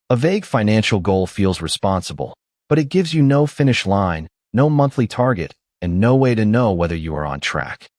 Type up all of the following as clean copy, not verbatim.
A vague financial goal feels responsible, but it gives you no finish line, no monthly target, and no way to know whether you are on track.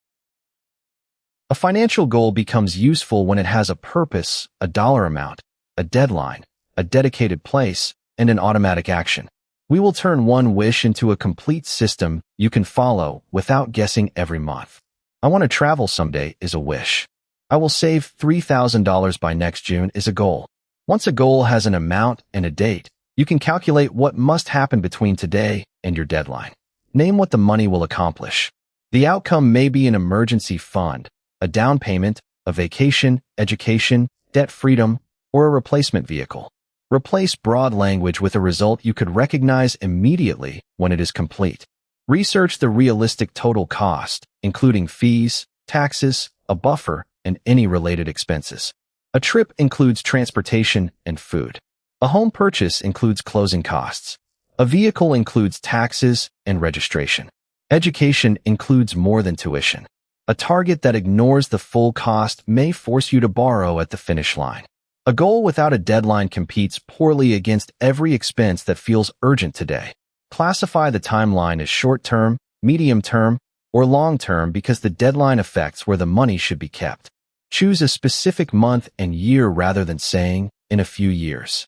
A financial goal becomes useful when it has a purpose, a dollar amount, a deadline, a dedicated place, and an automatic action. We will turn one wish into a complete system you can follow without guessing every month. I want to travel someday is a wish. I will save $3,000 by next June is a goal. Once a goal has an amount and a date, you can calculate what must happen between today and your deadline. Name what the money will accomplish. The outcome may be an emergency fund, a down payment, a vacation, education, debt freedom, or a replacement vehicle. Replace broad language with a result you could recognize immediately when it is complete. Research the realistic total cost, including fees, taxes, a buffer, and any related expenses. A trip includes transportation and food. A home purchase includes closing costs. A vehicle includes taxes and registration. Education includes more than tuition. A target that ignores the full cost may force you to borrow at the finish line. A goal without a deadline competes poorly against every expense that feels urgent today. Classify the timeline as short-term, medium-term, or long-term because the deadline affects where the money should be kept. Choose a specific month and year rather than saying, in a few years.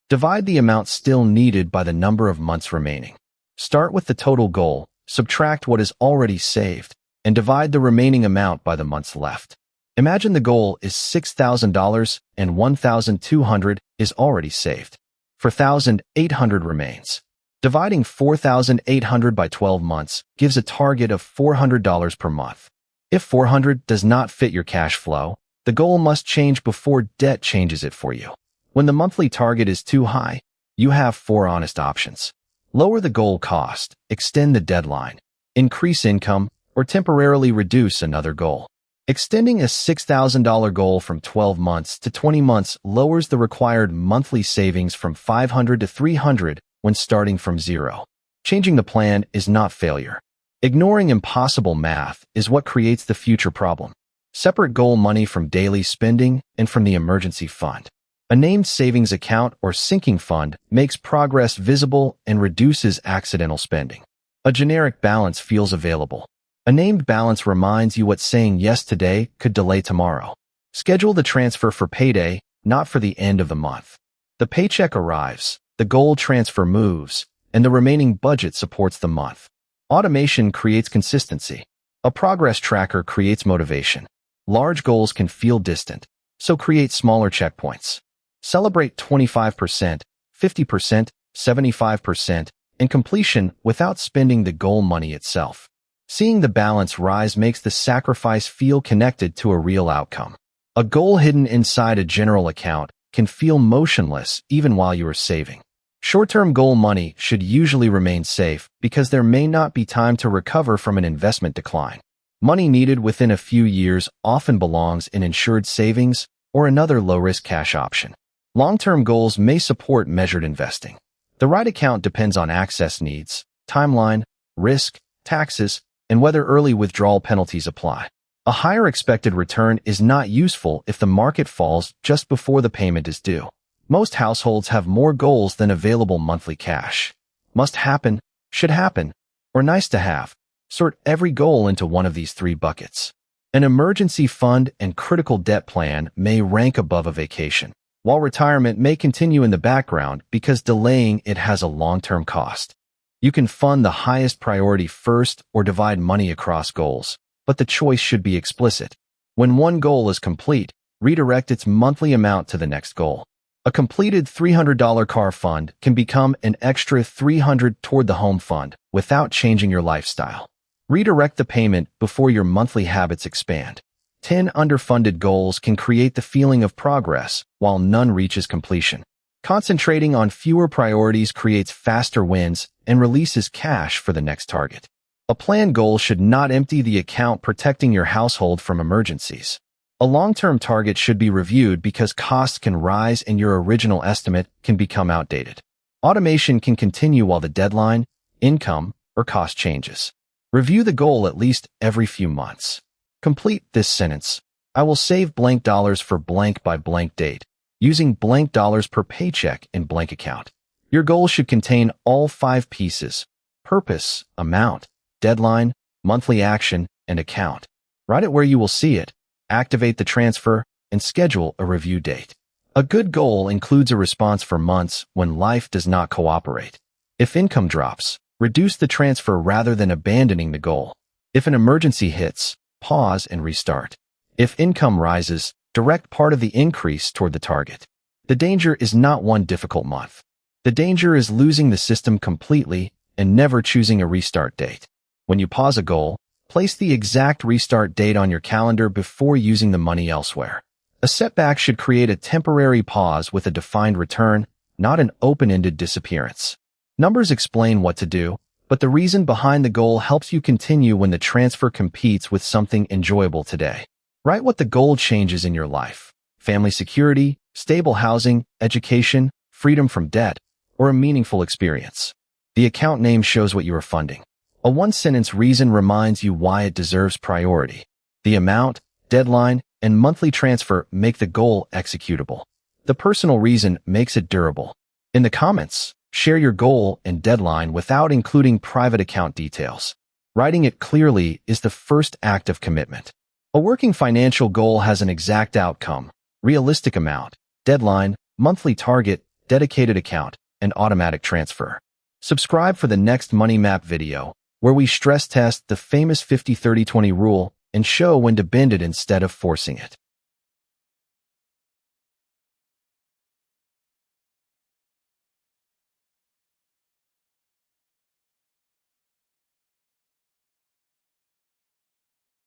Divide the amount still needed by the number of months remaining. Start with the total goal, subtract what is already saved, and divide the remaining amount by the months left. Imagine the goal is $6,000 and $1,200 is already saved. $4,800 remains. Dividing $4,800 by 12 months gives a target of $400 per month. If $400 does not fit your cash flow, the goal must change before debt changes it for you. When the monthly target is too high, you have 4 honest options. Lower the goal cost, extend the deadline, increase income, or temporarily reduce another goal. Extending a $6,000 goal from 12 months to 20 months lowers the required monthly savings from $500 to $300 when starting from zero. Changing the plan is not failure. Ignoring impossible math is what creates the future problem. Separate goal money from daily spending and from the emergency fund. A named savings account or sinking fund makes progress visible and reduces accidental spending. A generic balance feels available. A named balance reminds you what saying yes today could delay tomorrow. Schedule the transfer for payday, not for the end of the month. The paycheck arrives, the goal transfer moves, and the remaining budget supports the month. Automation creates consistency. A progress tracker creates motivation. Large goals can feel distant, so create smaller checkpoints. Celebrate 25%, 50%, 75%, and completion without spending the goal money itself. Seeing the balance rise makes the sacrifice feel connected to a real outcome. A goal hidden inside a general account can feel motionless even while you are saving. Short-term goal money should usually remain safe because there may not be time to recover from an investment decline. Money needed within a few years often belongs in insured savings or another low-risk cash option. Long-term goals may support measured investing. The right account depends on access needs, timeline, risk, taxes, and whether early withdrawal penalties apply. A higher expected return is not useful if the market falls just before the payment is due. Most households have more goals than available monthly cash. Must happen, should happen, or nice to have. Sort every goal into one of these 3 buckets. An emergency fund and critical debt plan may rank above a vacation, while retirement may continue in the background because delaying it has a long-term cost. You can fund the highest priority first or divide money across goals, but the choice should be explicit. When one goal is complete, redirect its monthly amount to the next goal. A completed $300 car fund can become an extra $300 toward the home fund without changing your lifestyle. Redirect the payment before your monthly habits expand. 10 underfunded goals can create the feeling of progress while none reaches completion. Concentrating on fewer priorities creates faster wins and releases cash for the next target. A planned goal should not empty the account, protecting your household from emergencies. A long-term target should be reviewed because costs can rise and your original estimate can become outdated. Automation can continue while the deadline, income, or cost changes. Review the goal at least every few months. Complete this sentence. I will save blank dollars for blank by blank date. using blank dollars per paycheck in blank account. Your goal should contain all 5 pieces: purpose, amount, deadline, monthly action, and account. Write it where you will see it, activate the transfer, and schedule a review date. A good goal includes a response for months when life does not cooperate. If income drops, reduce the transfer rather than abandoning the goal. If an emergency hits, pause and restart. If income rises, direct part of the increase toward the target. The danger is not one difficult month. The danger is losing the system completely and never choosing a restart date. When you pause a goal, place the exact restart date on your calendar before using the money elsewhere. A setback should create a temporary pause with a defined return, not an open-ended disappearance. Numbers explain what to do, but the reason behind the goal helps you continue when the transfer competes with something enjoyable today. Write what the goal changes in your life: family security, stable housing, education, freedom from debt, or a meaningful experience. The account name shows what you are funding. A one-sentence reason reminds you why it deserves priority. The amount, deadline, and monthly transfer make the goal executable. The personal reason makes it durable. In the comments, share your goal and deadline without including private account details. Writing it clearly is the first act of commitment. A working financial goal has an exact outcome: realistic amount, deadline, monthly target, dedicated account, and automatic transfer. Subscribe for the next Money Map video, where we stress test the famous 50-30-20 rule and show when to bend it instead of forcing it.